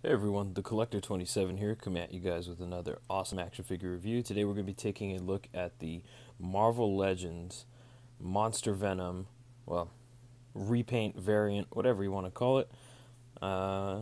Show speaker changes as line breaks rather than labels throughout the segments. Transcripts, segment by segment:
Hey everyone, the Collector 27 here, coming at you guys with another awesome action figure review. Today we're going to be taking a look at the Marvel Legends Monster Venom, well, repaint variant, whatever you want to call it. Uh,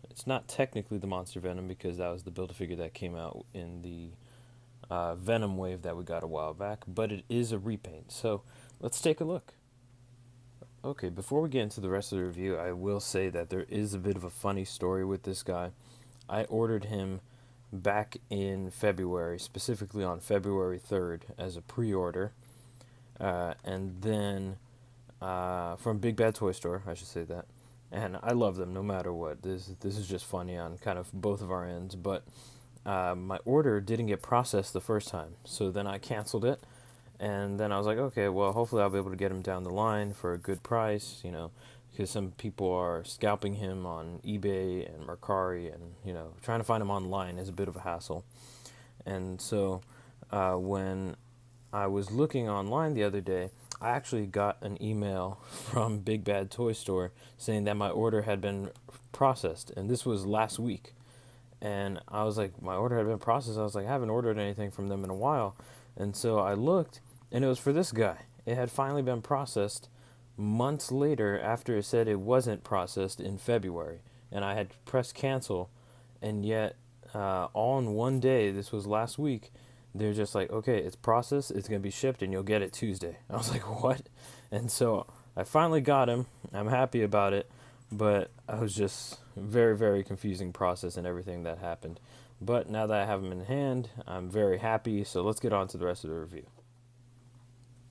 it's not technically the Monster Venom because that was the Build-A-Figure that came out in the Venom wave that we got a while back, but it is a repaint. So let's take a look. Okay, before we get into the rest of the review, I will say that there is a bit of a funny story with this guy. I ordered him back in February, specifically on February 3rd as a pre-order. And then from Big Bad Toy Store, I should say that. And I love them no matter what. This is just funny on kind of both of our ends. But my order didn't get processed the first time. So then I canceled it. And then I was like, okay, well, hopefully I'll be able to get him down the line for a good price, because some people are scalping him on eBay and Mercari, and, trying to find him online is a bit of a hassle. And so when I was looking online the other day, I actually got an email from Big Bad Toy Store saying that my order had been processed, and this was last week. And I was like, my order had been processed. I was like, I haven't ordered anything from them in a while. And so I looked, and it was for this guy. It had finally been processed months later after it said it wasn't processed in February. And I had pressed cancel, and yet all in one day, this was last week, they're just like, okay, it's processed, it's going to be shipped, and you'll get it Tuesday. I was like, what? And so I finally got him. I'm happy about it, but I was just very, very confusing process and everything that happened. But now that I have him in hand, I'm very happy, so let's get on to the rest of the review.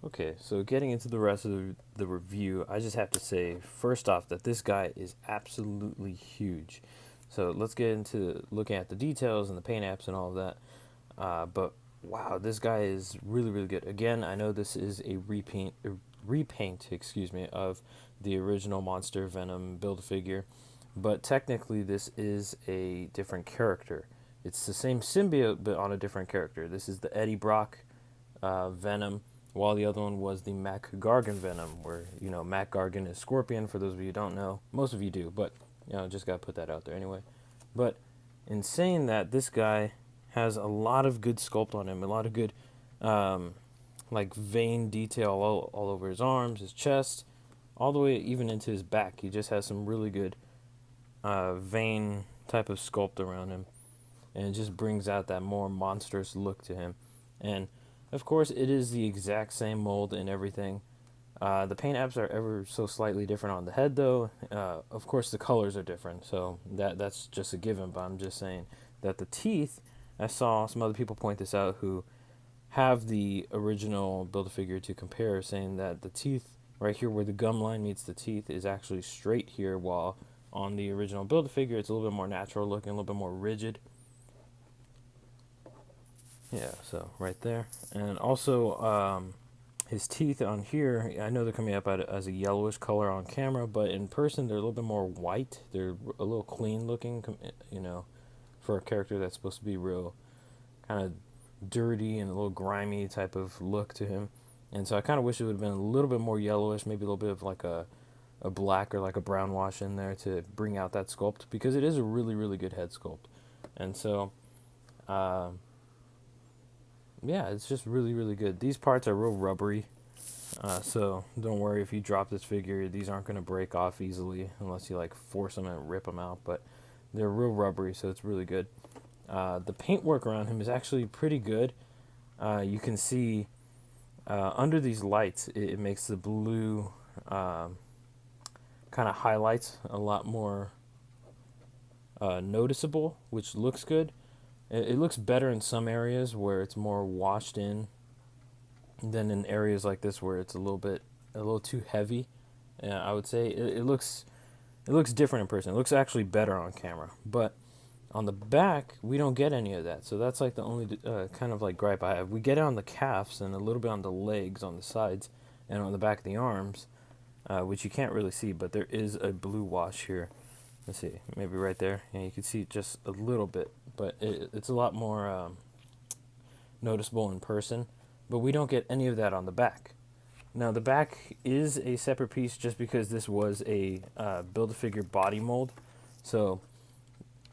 Okay, so getting into the rest of the review, I just have to say, first off, that this guy is absolutely huge. So let's get into looking at the details and the paint apps and all of that. But wow, this guy is really, really good. Again, I know this is a repaint, of the original Monster Venom Build-A-Figure, but technically this is a different character. It's the same symbiote, but on a different character. This is the Eddie Brock Venom, while the other one was the Mac Gargan Venom, where, Mac Gargan is Scorpion, for those of you who don't know. Most of you do, but, just gotta put that out there anyway. But in saying that, this guy has a lot of good sculpt on him, a lot of good, like, vein detail all over his arms, his chest, all the way even into his back. He just has some really good vein type of sculpt around him, and it just brings out that more monstrous look to him. And of course, it is the exact same mold and everything. The paint apps are ever so slightly different on the head, though. Of course, the colors are different, so that's just a given. But I'm just saying that the teeth, I saw some other people point this out who have the original Build-A-Figure to compare, saying that the teeth right here where the gum line meets the teeth is actually straight here, while on the original Build-A-Figure it's a little bit more natural looking, a little bit more rigid. Yeah, so right there. And also, his teeth on here, I know they're coming up as a yellowish color on camera, but in person they're a little bit more white. They're a little clean looking, for a character that's supposed to be real kind of dirty and a little grimy type of look to him. And so I kind of wish it would have been a little bit more yellowish, maybe a little bit of like a black or like a brown wash in there to bring out that sculpt, because it is a really, really good head sculpt. And so, yeah, it's just really, really good. These parts are real rubbery, so don't worry if you drop this figure. These aren't going to break off easily unless you like force them and rip them out, but they're real rubbery, so it's really good. The paintwork around him is actually pretty good. You can see under these lights, it makes the blue kind of highlights a lot more noticeable, which looks good. It looks better in some areas where it's more washed in than in areas like this where it's a little too heavy. I would say it looks different in person. It looks actually better on camera, but on the back we don't get any of that. So that's like the only kind of like gripe I have. We get it on the calves and a little bit on the legs, on the sides, and on the back of the arms, which you can't really see, but there is a blue wash here. Let's see, maybe right there. Yeah, you can see just a little bit, but it's a lot more noticeable in person. But we don't get any of that on the back. Now, the back is a separate piece just because this was a Build-A-Figure body mold. So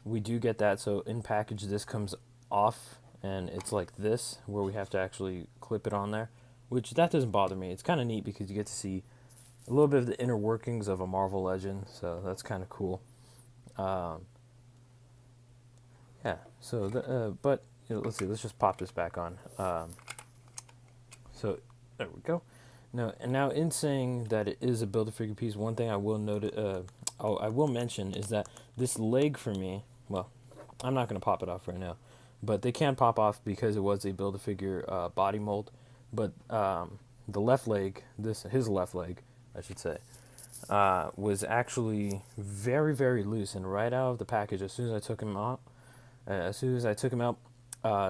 we do get that. So in package, this comes off, and it's like this, where we have to actually clip it on there, which that doesn't bother me. It's kind of neat because you get to see a little bit of the inner workings of a Marvel Legend, so that's kind of cool. Um, yeah. So, but let's see. Let's just pop this back on. So there we go. Now in saying that it is a Build-A-Figure piece, one thing I will note, I will mention is that this leg for me, well, I'm not going to pop it off right now, but they can pop off because it was a Build-A-Figure body mold. But the left leg, his left leg, I should say, was actually very, very loose, and right out of the package, as soon as I took him out,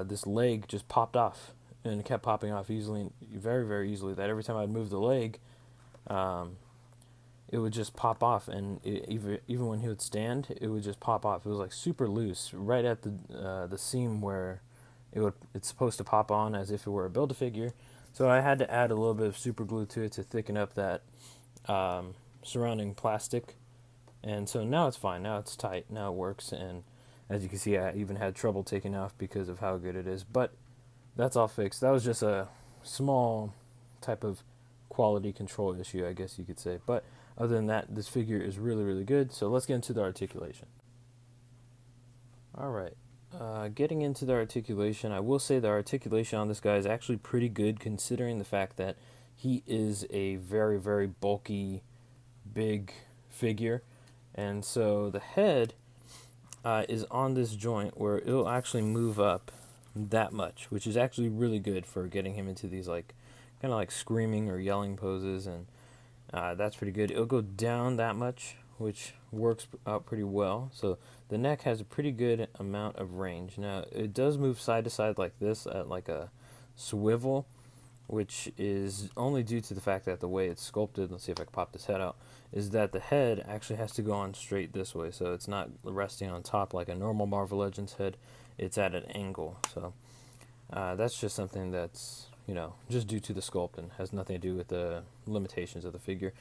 this leg just popped off, and it kept popping off easily, very, very easily. That every time I'd move the leg, it would just pop off, and even when he would stand, it would just pop off. It was like super loose, right at the seam where it's supposed to pop on, as if it were a Build-A-Figure. So I had to add a little bit of super glue to it to thicken up that surrounding plastic, and so now it's fine. Now it's tight. Now it works, and as you can see, I even had trouble taking off because of how good it is. But that's all fixed. That was just a small type of quality control issue, I guess you could say. But other than that, this figure is really, really good. So let's get into the articulation. All right. Getting into the articulation, I will say the articulation on this guy is actually pretty good, considering the fact that he is a very, very bulky, big figure. And so the head is on this joint where it'll actually move up that much, which is actually really good for getting him into these like kind of like screaming or yelling poses, and that's pretty good. It'll go down that much, which works out pretty well. So the neck has a pretty good amount of range. Now it does move side to side like this at like a swivel, which is only due to the fact that the way it's sculpted, let's see if I can pop this head out, is that the head actually has to go on straight this way. So it's not resting on top like a normal Marvel Legends head. It's at an angle. So that's just something that's, just due to the sculpt and has nothing to do with the limitations of the figure.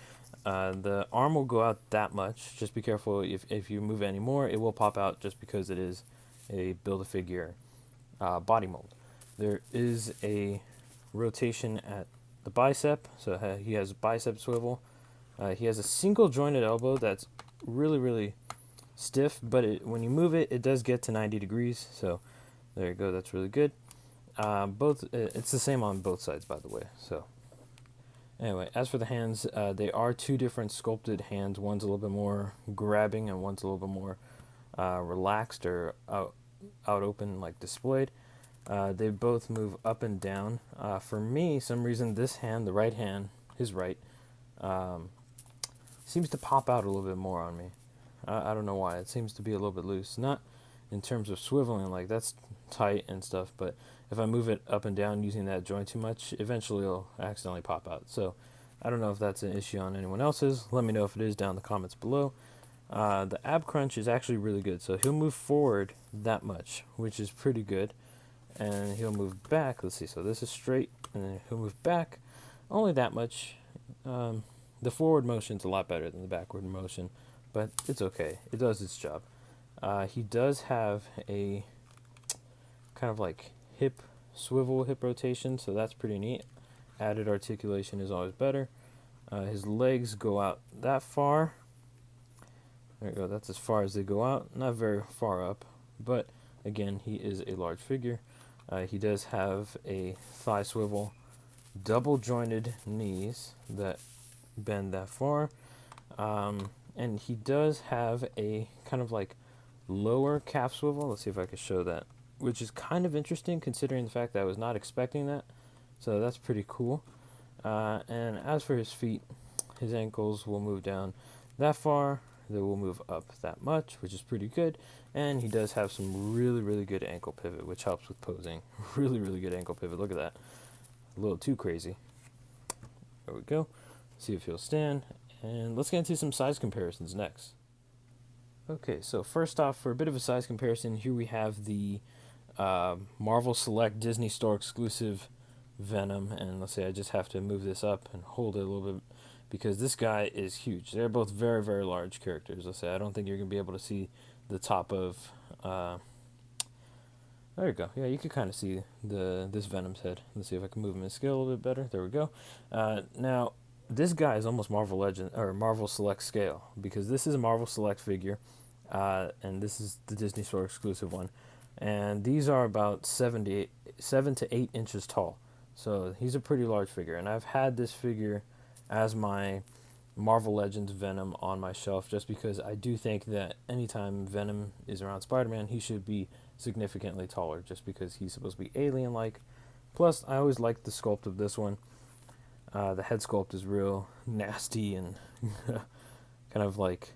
The arm will go out that much. Just be careful if you move any more, it will pop out just because it is a Build-A-Figure body mold. There is a rotation at the bicep, so he has bicep swivel. He has a single jointed elbow that's really, really stiff, but when you move it, it does get to 90 degrees. So there you go. That's really good. It's the same on both sides, by the way. So anyway, as for the hands, they are two different sculpted hands. One's a little bit more grabbing, and one's a little bit more relaxed or out open, like displayed. They both move up and down. For me, some reason this hand, the right hand, his right, seems to pop out a little bit more on me. I don't know why. It seems to be a little bit loose. Not in terms of swiveling, like that's tight and stuff, but if I move it up and down using that joint too much, eventually it'll accidentally pop out. So I don't know if that's an issue on anyone else's. Let me know if it is down in the comments below. The ab crunch is actually really good. So he'll move forward that much, which is pretty good. And he'll move back. Let's see. So this is straight, and then he'll move back only that much. The forward motion's a lot better than the backward motion, but it's okay. It does its job. He does have a kind of like hip rotation, so that's pretty neat. Added articulation is always better. His legs go out that far. There you go. That's as far as they go out. Not very far up, but again, he is a large figure. He does have a thigh swivel, double jointed knees that bend that far, and he does have a kind of like lower calf swivel. Let's see if I can show that, which is kind of interesting considering the fact that I was not expecting that. So that's pretty cool. And as for his feet, his ankles will move down that far. They will move up that much, which is pretty good. And he does have some really, really good ankle pivot, which helps with posing. Really, really good ankle pivot. Look at that. A little too crazy. There we go. See if he'll stand. And let's get into some size comparisons next. Okay, so first off, for a bit of a size comparison, here we have the Marvel Select Disney Store exclusive Venom. And let's say I just have to move this up and hold it a little bit, because this guy is huge. They're both very, very large characters. Let's say I don't think you're going to be able to see the top of There you go. Yeah, you can kind of see this Venom's head. Let's see if I can move him in scale a little bit better. There we go. Now, this guy is almost Marvel Legend or Marvel Select scale because this is a Marvel Select figure, and this is the Disney Store exclusive one. And these are about 7 to 8 inches tall. So he's a pretty large figure. And I've had this figure as my Marvel Legends Venom on my shelf just because I do think that anytime Venom is around Spider-Man, he should be significantly taller just because he's supposed to be alien-like. Plus, I always liked the sculpt of this one. The head sculpt is real nasty and kind of like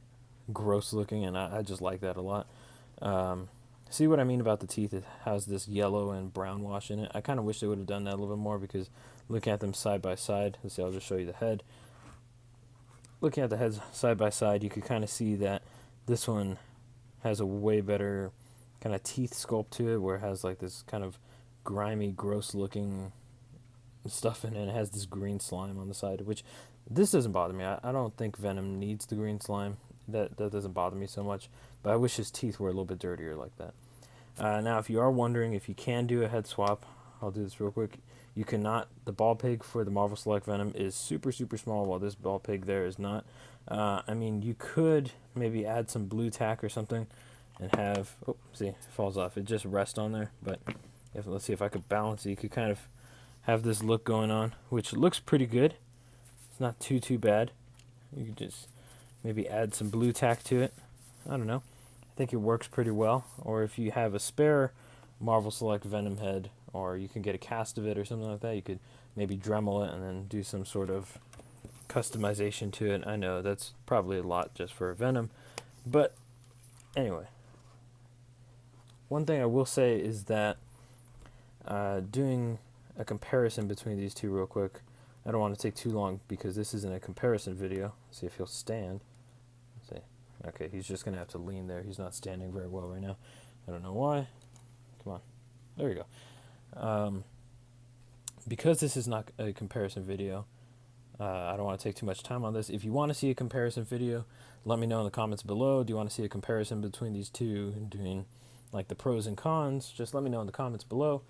gross looking, and I just like that a lot. See what I mean about the teeth? It has this yellow and brown wash in it. I kind of wish they would have done that a little bit more because looking at them side by side, let's see, I'll just show you the head. Looking at the heads side by side, you could kind of see that this one has a way better kind of teeth sculpt to it, where it has like this kind of grimy, gross looking stuff in it. It has this green slime on the side, which this doesn't bother me. I don't think Venom needs the green slime. That doesn't bother me so much, but I wish his teeth were a little bit dirtier like that. Now, if you are wondering if you can do a head swap, I'll do this real quick. You cannot. The ball pig for the Marvel Select Venom is super, super small, while this ball pig there is not. I mean, you could maybe add some blue tack or something and have, oh, see, it falls off. It just rests on there, but let's see if I could balance it. You could kind of have this look going on, which looks pretty good. It's not too bad. You could just maybe add some blue tack to it. I don't know. I think it works pretty well. Or if you have a spare Marvel Select Venom head, or you can get a cast of it or something like that, you could maybe Dremel it and then do some sort of customization to it. I know that's probably a lot just for Venom, but anyway. One thing I will say is that doing a comparison between these two real quick, I don't want to take too long because this isn't a comparison video. Let's see if he'll stand. Let's see. Okay, he's just going to have to lean there. He's not standing very well right now. I don't know why. Come on. There you go. Because this is not a comparison video, I don't want to take too much time on this. If you want to see a comparison video, let me know in the comments below. Do you want to see a comparison between these two, doing like the pros and cons? Just let me know in the comments below.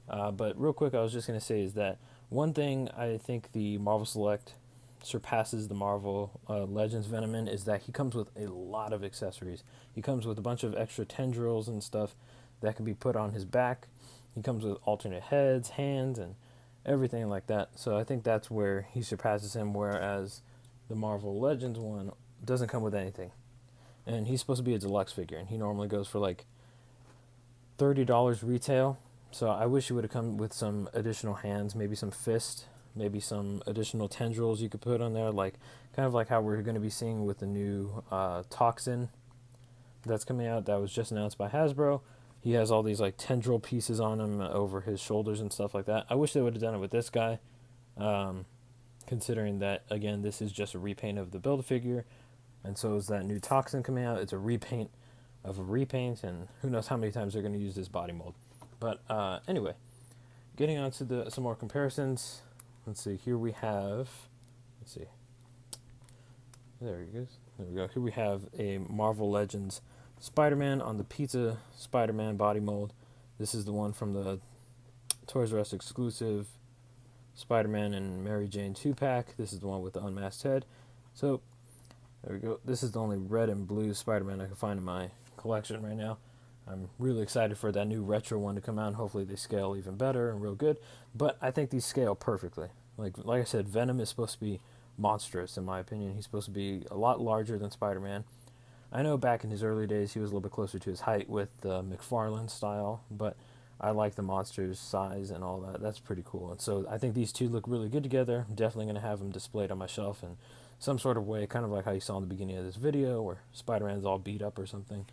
But real quick, I was just going to say is that one thing I think the Marvel Select surpasses the Marvel Legends Venom in is that he comes with a lot of accessories. He comes with a bunch of extra tendrils and stuff that can be put on his back. He comes with alternate heads, hands, and everything like that. So I think that's where he surpasses him, whereas the Marvel Legends one doesn't come with anything. And he's supposed to be a deluxe figure, and he normally goes for like $30 retail. So I wish he would have come with some additional hands, maybe some fists, maybe some additional tendrils you could put on there, like kind of like how we're going to be seeing with the new Toxin that's coming out that was just announced by Hasbro. He has all these like tendril pieces on him over his shoulders and stuff like that. I wish they would have done it with this guy, considering that, again, this is just a repaint of the Build-A-Figure, and so is that new Toxin coming out. It's a repaint of a repaint, and who knows how many times they're going to use this body mold. But anyway, getting on to some more comparisons. Let's see, here we have, let's see, there he goes. There we go. Here we have a Marvel Legends Spider-Man on the Pizza Spider-Man body mold. This is the one from the Toys R Us exclusive Spider-Man and Mary Jane 2-pack. This is the one with the unmasked head. So, there we go. This is the only red and blue Spider-Man I can find in my collection right now. I'm really excited for that new retro one to come out, and hopefully they scale even better and real good. But I think these scale perfectly. Like I said, Venom is supposed to be monstrous, in my opinion. He's supposed to be a lot larger than Spider-Man. I know back in his early days he was a little bit closer to his height with the McFarlane style, but I like the monster's size and all that. That's pretty cool. And so I think these two look really good together. I'm definitely going to have them displayed on my shelf in some sort of way, kind of like how you saw in the beginning of this video where Spider-Man's all beat up or something.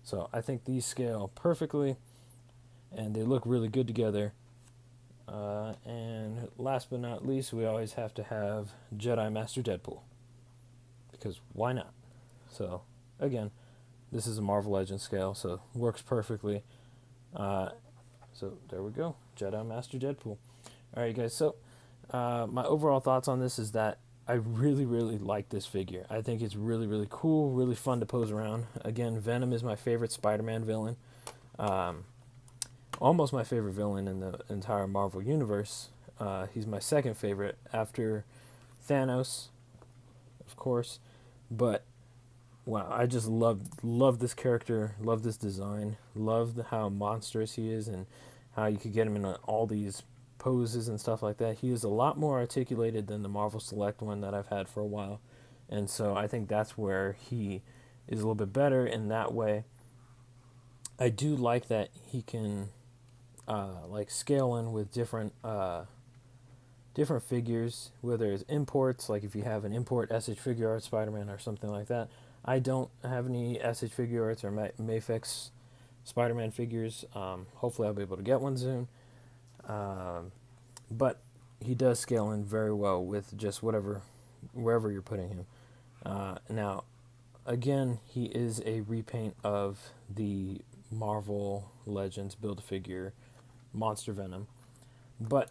So I think these scale perfectly, and they look really good together. And last but not least, we always have to have Jedi Master Deadpool, because why not? So again, this is a Marvel Legends scale, so works perfectly. So there we go, Jedi Master Deadpool. All right, guys. So my overall thoughts on this is that I really, really like this figure. I think it's really, really cool, really fun to pose around. Again, Venom is my favorite Spider-Man villain. Um, Almost my favorite villain in the entire Marvel universe. He's my second favorite after Thanos, of course. But wow, I just love this character, love this design, love how monstrous he is, and how you could get him in all these poses and stuff like that. He is a lot more articulated than the Marvel Select one that I've had for a while, and so I think that's where he is a little bit better in that way. I do like that he can like scale in with different figures, whether it's imports, like if you have an import SH Figure Art Spider-Man or something like that. I don't have any SH Figure Arts or Mayfix Spider-Man figures. Hopefully I'll be able to get one soon. Um, but he does scale in very well with just wherever you're putting him. Now, again, he is a repaint of the Marvel Legends Build-A-Figure Monster Venom. But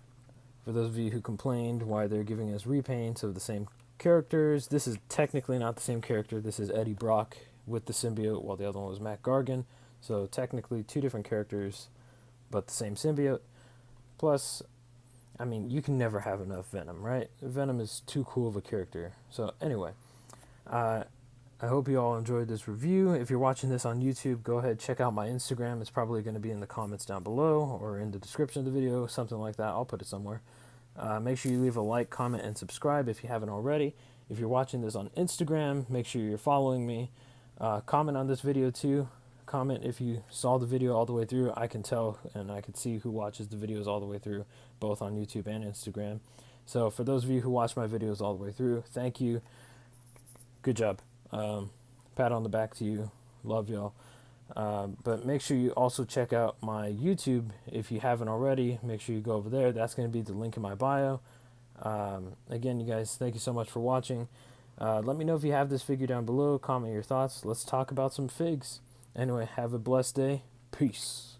for those of you who complained why they're giving us repaints of the same characters, this is technically not the same character. This is Eddie Brock with the symbiote, while the other one was Matt Gargan. So technically two different characters, but the same symbiote. Plus, I mean, you can never have enough Venom, right? Venom is too cool of a character. So anyway, uh, I hope you all enjoyed this review. If you're watching this on YouTube, go ahead, check out my Instagram. It's probably going to be in the comments down below or in the description of the video, something like that. I'll put it somewhere. Make sure you leave a like, comment, and subscribe if you haven't already. If you're watching this on Instagram, make sure you're following me. Comment on this video too. Comment if you saw the video all the way through. I can tell and I can see who watches the videos all the way through, both on YouTube and Instagram. So for those of you who watch my videos all the way through, thank you. Good job. Pat on the back to you. Love y'all. But make sure you also check out my YouTube if you haven't already. Make sure you go over there. That's going to be the link in my bio. Again, you guys, thank you so much for watching. Let me know if you have this figure down below. Comment your thoughts. Let's talk about some figs. Anyway, have a blessed day. Peace.